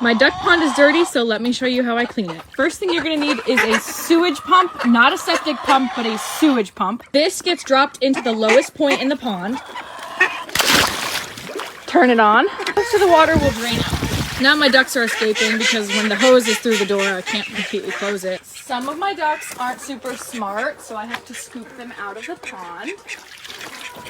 My duck pond is dirty, so let me show you how I clean it. First thing you're gonna need is a sewage pump, not a septic pump, but a sewage pump. This gets dropped into the lowest point in the pond. Turn it on. Most of the water will drain out. Now my ducks are escaping because when the hose is through the door, I can't completely close it. Some of my ducks aren't super smart, so I have to scoop them out of the pond.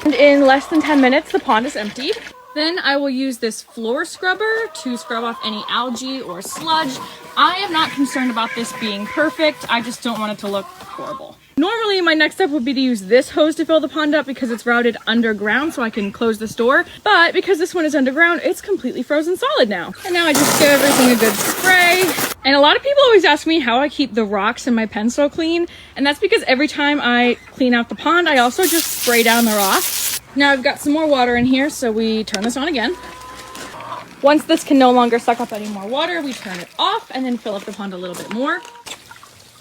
And in less than 10 minutes, the pond is emptied. Then I will use this floor scrubber to scrub off any algae or sludge. I am not concerned about this being perfect. I just don't want it to look horrible. Normally, my next step would be to use this hose to fill the pond up because it's routed underground so I can close this door. But because this one is underground, it's completely frozen solid now. And now I just give everything a good spray. And a lot of people always ask me how I keep the rocks in my pen so clean. And that's because every time I clean out the pond, I also just spray down the rocks. Now I've got some more water in here, so we turn this on again. Once this can no longer suck up any more water, we turn it off and then fill up the pond a little bit more.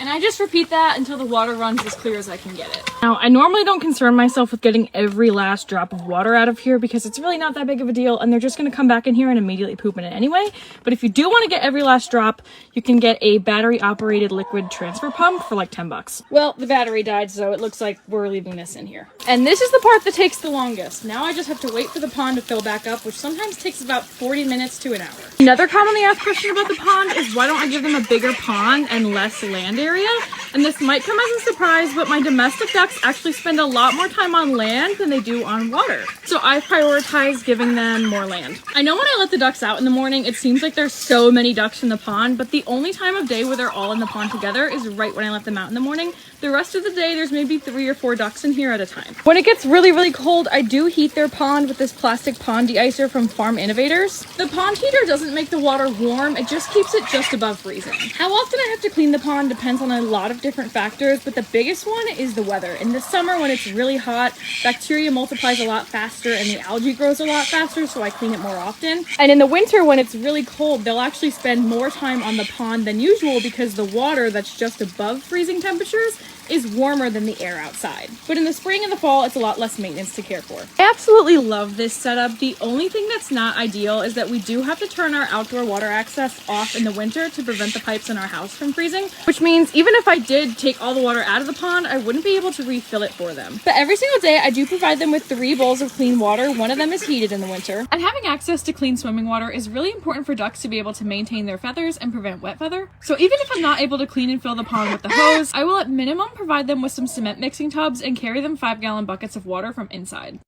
And I just repeat that until the water runs as clear as I can get it. Now, I normally don't concern myself with getting every last drop of water out of here because it's really not that big of a deal and they're just gonna come back in here and immediately poop in it anyway. But if you do wanna get every last drop, you can get a battery operated liquid transfer pump for like 10 bucks. Well, the battery died, so it looks like we're leaving this in here. And this is the part that takes the longest. Now I just have to wait for the pond to fill back up, which sometimes takes about 40 minutes to an hour. Another commonly asked question about the pond is why don't I give them a bigger pond and less land area? And this might come as a surprise, but my domestic ducks actually spend a lot more time on land than they do on water. So I prioritize giving them more land. I know when I let the ducks out in the morning, it seems like there's so many ducks in the pond, but the only time of day where they're all in the pond together is right when I let them out in the morning. The rest of the day, there's maybe 3 or 4 ducks in here at a time. When it gets really, really cold, I do heat their pond with this plastic pond de-icer from Farm Innovators. The pond heater doesn't make the water warm, it just keeps it just above freezing. How often I have to clean the pond depends on a lot of different factors, but the biggest one is the weather. In the summer, when it's really hot, bacteria multiplies a lot faster and the algae grows a lot faster, so I clean it more often. And in the winter, when it's really cold, they'll actually spend more time on the pond than usual because the water that's just above freezing temperatures is warmer than the air outside. But in the spring and the fall, it's a lot less maintenance to care for. I absolutely love this setup. The only thing that's not ideal is that we do have to turn our outdoor water access off in the winter to prevent the pipes in our house from freezing, which means even if I did take all the water out of the pond, I wouldn't be able to refill it for them. But every single day, I do provide them with 3 bowls of clean water. One of them is heated in the winter. And having access to clean swimming water is really important for ducks to be able to maintain their feathers and prevent wet feather. So even if I'm not able to clean and fill the pond with the hose, I will at minimum provide them with some cement mixing tubs and carry them 5-gallon buckets of water from inside.